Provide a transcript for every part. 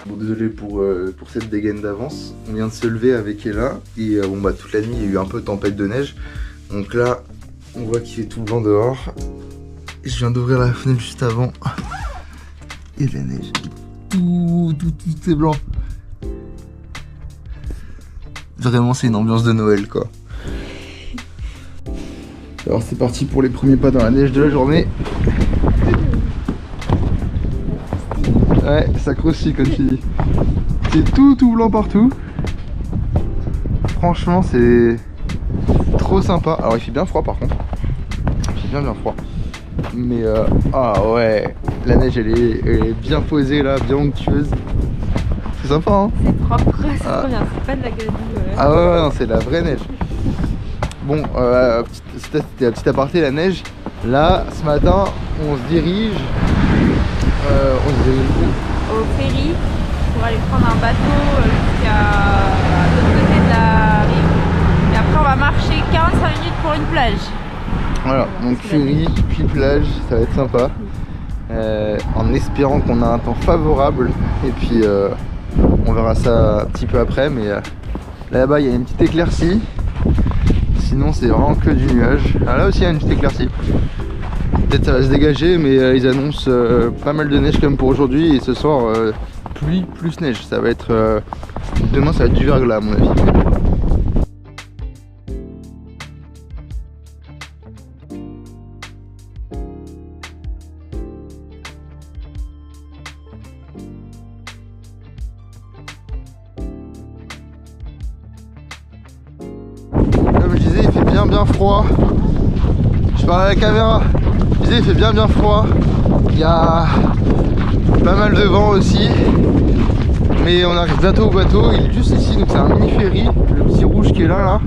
Bon, désolé pour cette dégaine d'avance. On vient de se lever avec Ella et bon bah toute la nuit il y a eu un peu de tempête de neige. Donc là on voit qu'il fait tout blanc dehors. Je viens d'ouvrir la fenêtre juste avant. Et la neige. Tout est blanc. Vraiment c'est une ambiance de Noël quoi. Alors c'est parti pour les premiers pas dans la neige de la journée. Ouais, ça croustille comme tu dis. C'est tout blanc partout. Franchement c'est trop sympa. Alors il fait bien froid par contre. Il fait bien froid. Mais ah ouais, la neige elle est bien posée là, bien onctueuse. C'est sympa hein. C'est propre, c'est trop bien, c'est pas de la galerie. Ah ouais, non, c'est la vraie neige. Bon, c'était un petit aparté la neige. Là, ce matin, on se dirige au ferry pour aller prendre un bateau jusqu'à l'autre côté de la rive. Et après, on va marcher 45 minutes pour une plage. Voilà, donc ferry, puis plage, ça va être sympa. En espérant qu'on a un temps favorable. Et puis, on verra ça un petit peu après. Mais là-bas, il y a une petite éclaircie. Sinon, c'est vraiment que du nuage. Ah, là aussi, il y a une petite éclaircie. Peut-être ça va se dégager, mais ils annoncent pas mal de neige comme pour aujourd'hui. Et ce soir, pluie plus neige. Ça va être demain, ça va être du verglas à mon avis. Comme je disais, il fait bien froid. Je parle à la caméra. Je disais, il fait bien froid. Il y a pas mal de vent aussi. Mais on arrive bientôt au bateau. Il est juste ici, donc c'est un mini ferry. Le petit rouge qui est là.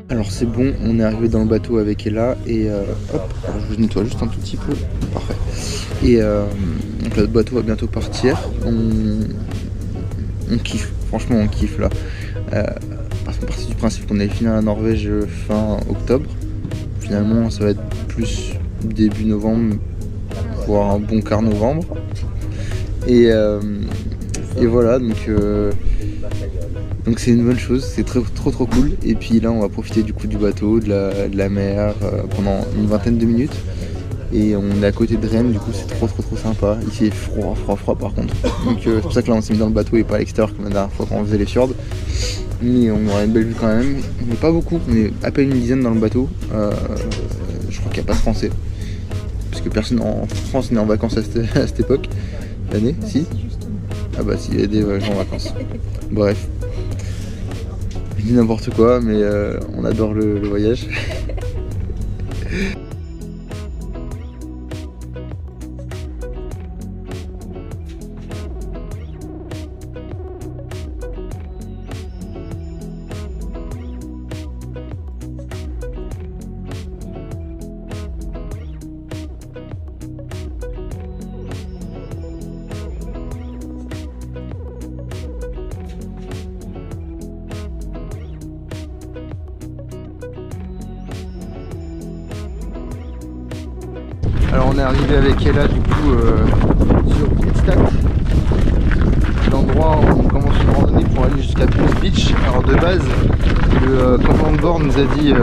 Alors c'est bon, on est arrivé dans le bateau avec Ella et hop, alors je vous nettoie juste un tout petit peu, parfait. Et donc le bateau va bientôt partir, on kiffe, franchement on kiffe là. Parce qu'on partit du principe qu'on allait finir à la Norvège fin octobre, finalement ça va être plus début novembre, voire un bon quart novembre. Et voilà, donc c'est une bonne chose, c'est trop cool. Et puis là on va profiter du coup du bateau, de la mer pendant une vingtaine de minutes. Et on est à côté de Rennes, du coup c'est trop sympa. Ici il est froid par contre. Donc c'est pour ça que là on s'est mis dans le bateau et pas à l'extérieur comme la dernière fois quand on faisait les fjords. Mais on aura une belle vue quand même. On n'est pas beaucoup, on est à peine une dizaine dans le bateau. Je crois qu'il n'y a pas de Français. Parce que personne en France n'est en vacances à cette époque l'année, si. Ah bah si, il y a des gens en vacances. Bref. Je dis n'importe quoi, mais on adore le voyage. Alors on est arrivé avec Ella du coup sur Pitstad, l'endroit où on commence une randonnée pour aller jusqu'à Prince Beach. Alors de base, le commandant de bord nous a dit que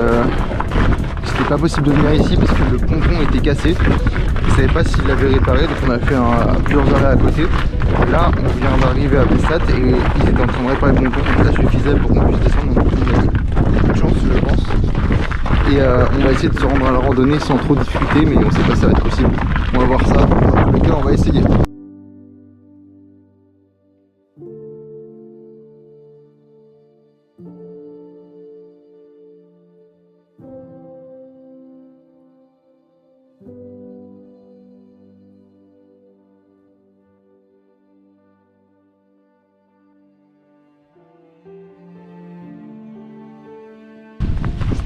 c'était pas possible de venir ici parce que le ponton était cassé. Il savait pas s'il l'avait réparé, donc on a fait plusieurs arrêts à côté. Là on vient d'arriver à Pitstad et ils étaient en train de réparer le ponton, donc ça suffisait pour qu'on puisse descendre. Donc on a eu beaucoup de chance je pense. Et on va essayer de se rendre à la randonnée sans trop difficulté, mais on sait pas si ça va être possible. On va voir ça. Dans tous les cas, on va essayer.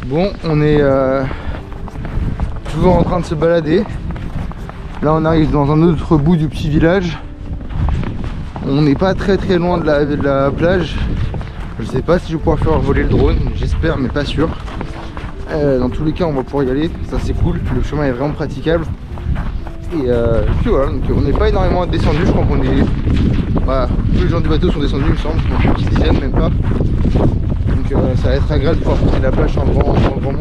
Bon, on est toujours en train de se balader. Là on arrive dans un autre bout du petit village. On n'est pas très loin de la plage. Je sais pas si je vais pouvoir faire voler le drone, j'espère mais pas sûr. Dans tous les cas on va pouvoir y aller, ça c'est cool, le chemin est vraiment praticable. Et puis voilà, donc on n'est pas énormément descendu, je crois qu'on est... Voilà, tous les gens du bateau sont descendus il me semble, donc une petite dizaine même pas. Donc ça va être agréable de pouvoir profiter de la plage en grand monde.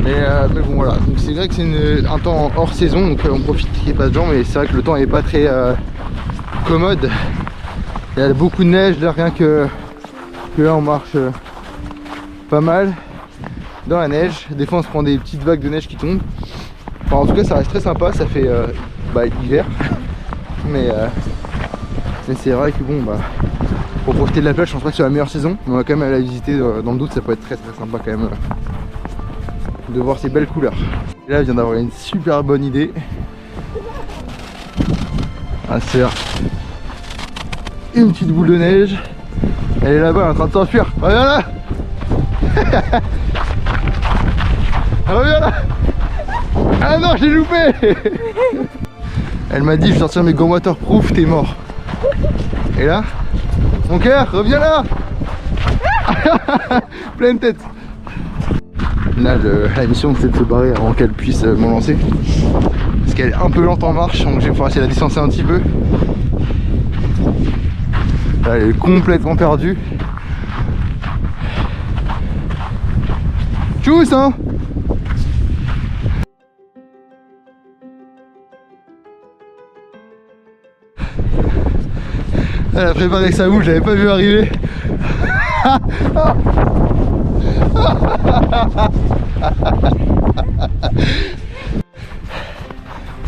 Mais bon voilà, donc c'est vrai que c'est un temps hors saison, donc on profite qu'il n'y ait pas de gens, mais c'est vrai que le temps n'est pas très commode. Il y a beaucoup de neige, là rien que là on marche pas mal dans la neige. Des fois on se prend des petites vagues de neige qui tombent. Enfin, en tout cas ça reste très sympa, ça fait hiver. Mais c'est vrai que bon pour profiter de la plage je pense pas que c'est la meilleure saison. Mais on va quand même aller la visiter dans le doute, ça peut être très sympa quand même de voir ces belles couleurs. Et là je viens d'avoir une super bonne idée. On va se faire une petite boule de neige. Elle est là-bas, elle est en train de s'enfuir. Reviens là. Reviens là. Ah non, je l'ai loupé. Elle m'a dit je vais sortir mes gants waterproof, t'es mort. Et là, mon cœur, reviens là. Pleine tête. Là la mission c'est de se barrer avant qu'elle puisse m'en lancer. Parce qu'elle est un peu lente en marche, donc je vais pouvoir essayer de la distancer un petit peu. Là, elle est complètement perdue. Tchuss hein. Elle a préparé sa boule, je l'avais pas vu arriver.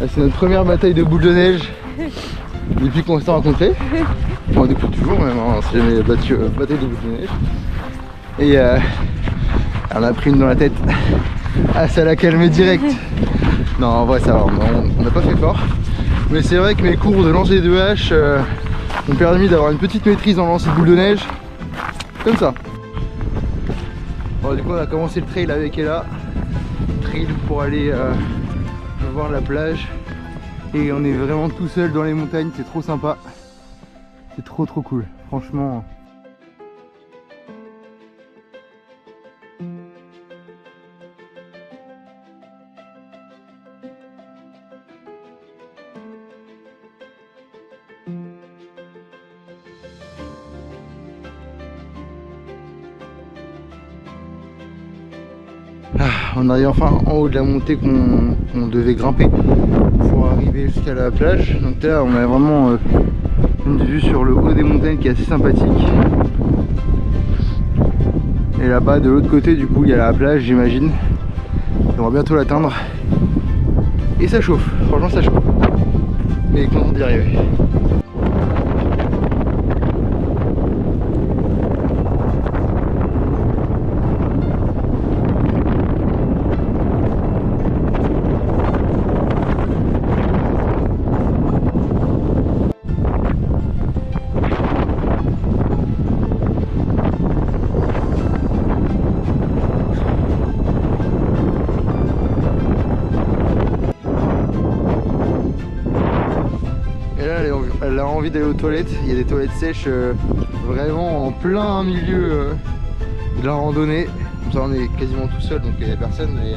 C'est notre première bataille de boules de neige depuis qu'on s'est rencontrés. On découvre toujours même, hein, on s'est jamais battu bataille de boules de neige. Et on a pris une dans la tête. Ah, ça l'a calmé direct. Non, en vrai ça va, on n'a pas fait fort. Mais c'est vrai que mes cours de lancer de hache m'ont permis d'avoir une petite maîtrise en lancer de boules de neige. Comme ça. Bon, du coup on a commencé le trail avec Ella. Trail pour aller voir la plage. Et on est vraiment tout seul dans les montagnes, c'est trop sympa. C'est trop cool, franchement. On arrive enfin en haut de la montée qu'on devait grimper pour arriver jusqu'à la plage. Donc là on a vraiment une vue sur le haut des montagnes qui est assez sympathique. Et là-bas de l'autre côté du coup il y a la plage j'imagine. On va bientôt l'atteindre. Et ça chauffe, franchement ça chauffe. Mais content d'y arriver. Elle a envie d'aller aux toilettes, il y a des toilettes sèches vraiment en plein milieu de la randonnée. Comme ça on est quasiment tout seul donc il n'y a personne. Mais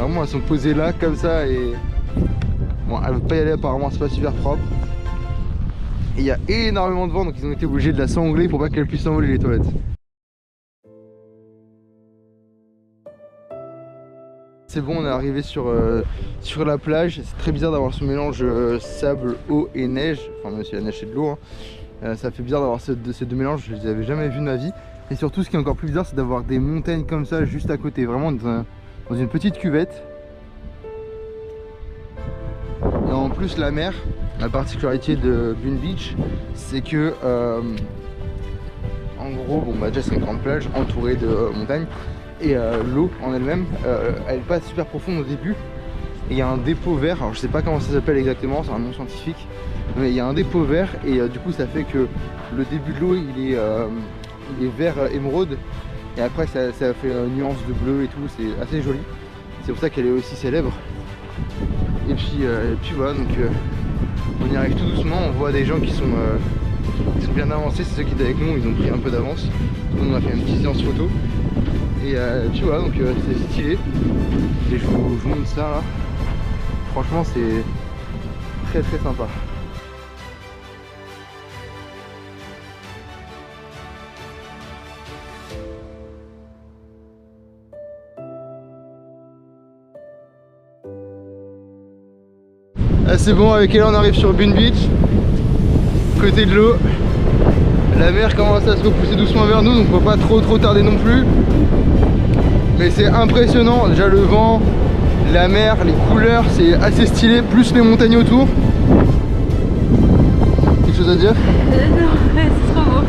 vraiment elles sont posées là comme ça et bon elle veut pas y aller apparemment, c'est pas super propre. Et il y a énormément de vent donc ils ont été obligés de la s'engler pour pas qu'elle puisse s'envoler les toilettes. C'est bon, on est arrivé sur la plage. C'est très bizarre d'avoir ce mélange sable, eau et neige. Enfin même si la neige c'est de l'eau hein. Ça fait bizarre d'avoir ces deux mélanges, je les avais jamais vus de ma vie. Et surtout ce qui est encore plus bizarre c'est d'avoir des montagnes comme ça juste à côté, vraiment dans une petite cuvette. Et en plus la mer, la particularité de Bune Beach, c'est que en gros, bon bah déjà c'est une grande plage entourée de montagnes. Et l'eau en elle-même, elle n'est pas super profonde au début. Et il y a un dépôt vert, alors je sais pas comment ça s'appelle exactement, c'est un nom scientifique. Mais il y a un dépôt vert et du coup ça fait que le début de l'eau il est vert émeraude. Et après ça fait une nuance de bleu et tout, c'est assez joli. C'est pour ça qu'elle est aussi célèbre. Et puis voilà, donc on y arrive tout doucement. On voit des gens qui sont bien avancés, c'est ceux qui étaient avec nous, ils ont pris un peu d'avance. On a fait une petite séance photo. Et tu vois, donc c'est stylé. Et je vous montre ça là. Franchement, c'est très très sympa. Ah, c'est bon, avec elle on arrive sur Bune Beach, côté de l'eau. La mer commence à se repousser doucement vers nous, donc on va pas trop tarder non plus. Mais c'est impressionnant, déjà le vent, la mer, les couleurs, c'est assez stylé, plus les montagnes autour. Quelque chose à dire? Non, c'est trop beau.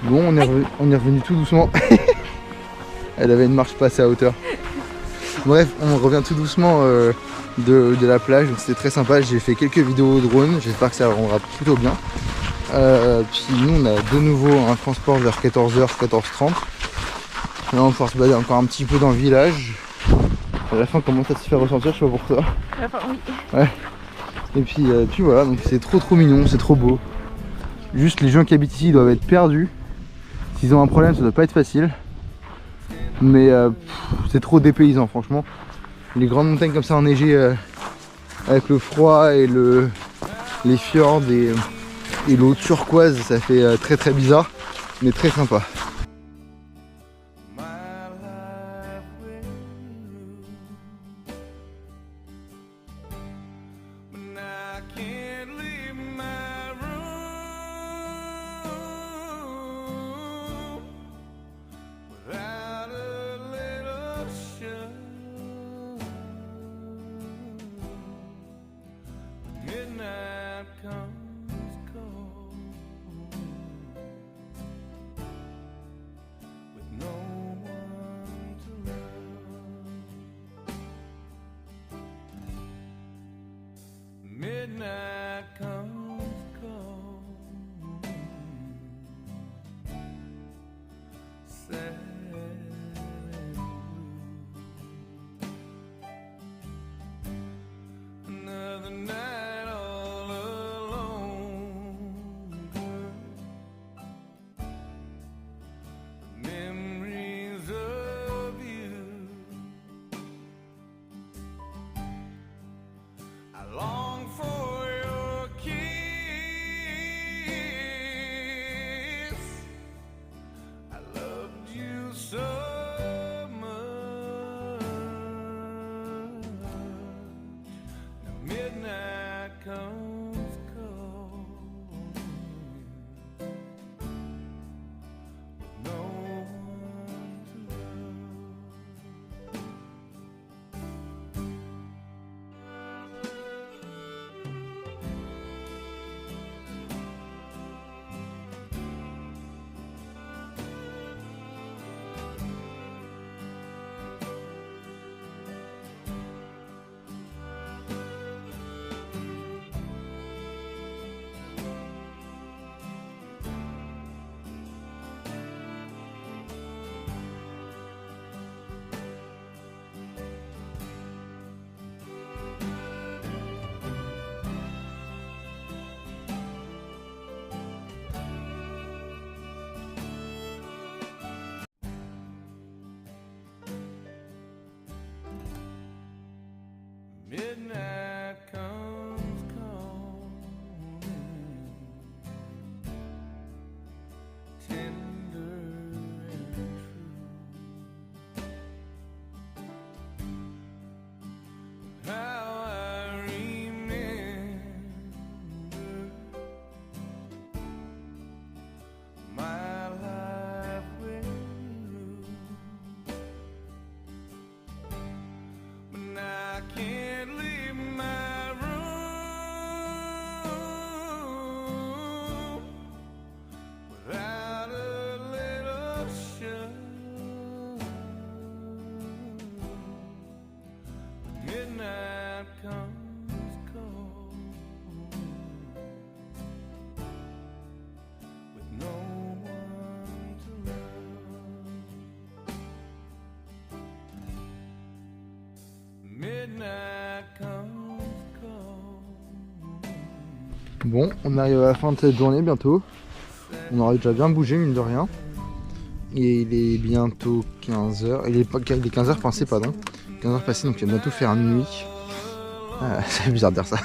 Bon, on est revenu tout doucement. Elle avait une marche pas assez à hauteur. Bref, on revient tout doucement de la plage, donc c'était très sympa. J'ai fait quelques vidéos drone, j'espère que ça rendra plutôt bien. Puis nous on a de nouveau un transport vers 14h, 14h30. Là on va pouvoir se balader encore un petit peu dans le village. À la fin comment ça se fait ressentir, je sais pas pour toi. À la fin, oui. Ouais. Et puis voilà, donc c'est trop mignon, c'est trop beau. Juste les gens qui habitent ici doivent être perdus. S'ils ont un problème ça doit pas être facile. Mais c'est trop dépaysant franchement. Les grandes montagnes comme ça enneigées avec le froid et les fjords et l'eau turquoise, ça fait très bizarre mais très sympa. Midnight comes calling, tender and true. How I remember my life with you, but now I can't leave my room without a little show. Midnight comes cold with no one to love. Midnight comes cold. Bon, on arrive à la fin de cette journée bientôt. On aurait déjà bien bougé, mine de rien. Et il est bientôt 15h. Il est 15h passé, pardon. 15h passé, donc il va bientôt faire nuit. Ah, c'est bizarre de dire ça.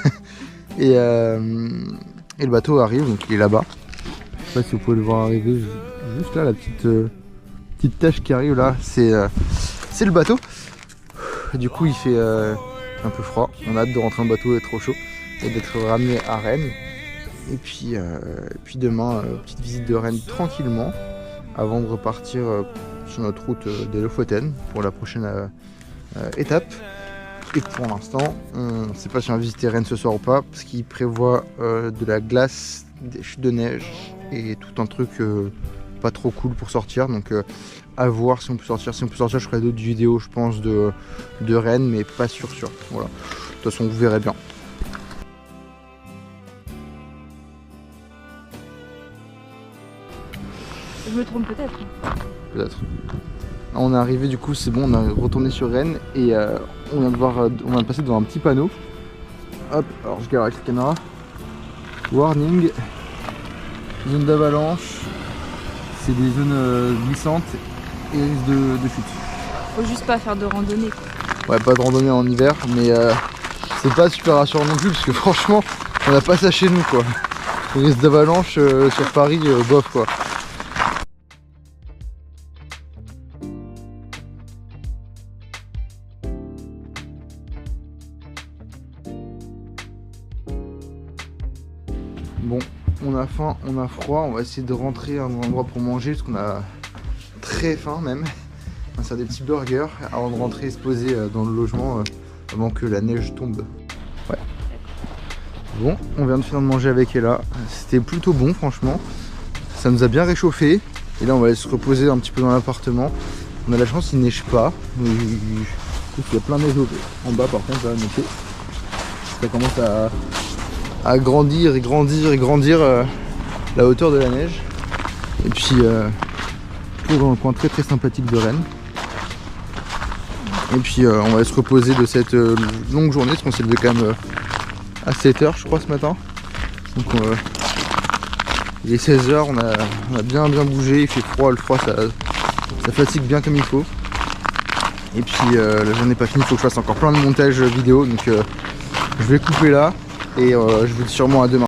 Et le bateau arrive, donc il est là-bas. Je sais pas si vous pouvez le voir arriver juste là, la petite tache qui arrive là. C'est le bateau. Du coup, il fait un peu froid. On a hâte de rentrer en bateau, d'être trop chaud et d'être ramené à Rennes. Et puis demain, petite visite de Rennes tranquillement avant de repartir sur notre route des Lofoten pour la prochaine étape. Et pour l'instant, on ne sait pas si on va visiter Rennes ce soir ou pas, parce qu'il prévoit de la glace, des chutes de neige et tout un truc pas trop cool pour sortir. Donc à voir si on peut sortir. Si on peut sortir, je ferai d'autres vidéos, je pense, de Rennes, mais pas sûr. Voilà. De toute façon, vous verrez bien. Je me trompe peut-être. Peut-être. On est arrivé, du coup c'est bon, on est retourné sur Rennes et on vient de passer devant un petit panneau. Hop, alors je regarde avec la caméra. Warning, zone d'avalanche, c'est des zones glissantes et risque de chute. Faut juste pas faire de randonnée, quoi. Ouais, pas de randonnée en hiver, mais c'est pas super rassurant non plus parce que franchement on n'a pas ça chez nous quoi. Le risque d'avalanche sur Paris, bof quoi. Bon, on a faim, on a froid, on va essayer de rentrer à un endroit pour manger parce qu'on a très faim même. On va faire des petits burgers avant de rentrer et se poser dans le logement avant que la neige tombe. Ouais. Bon, on vient de finir de manger avec Ella. C'était plutôt bon franchement. Ça nous a bien réchauffé. Et là on va aller se reposer un petit peu dans l'appartement. On a la chance, il neige pas. Il y a plein de neige en bas par contre, là, notez. Ça commence à grandir la hauteur de la neige. Et puis dans un coin très très sympathique de Rennes. Et puis on va se reposer de cette longue journée parce qu'on s'est levé quand même à 7h je crois ce matin. Donc il est 16h, on a bien bougé, il fait froid, le froid ça fatigue bien comme il faut. Et puis la journée n'est pas finie, il faut que je fasse encore plein de montages vidéo, donc je vais couper là et je vous dis sûrement à demain.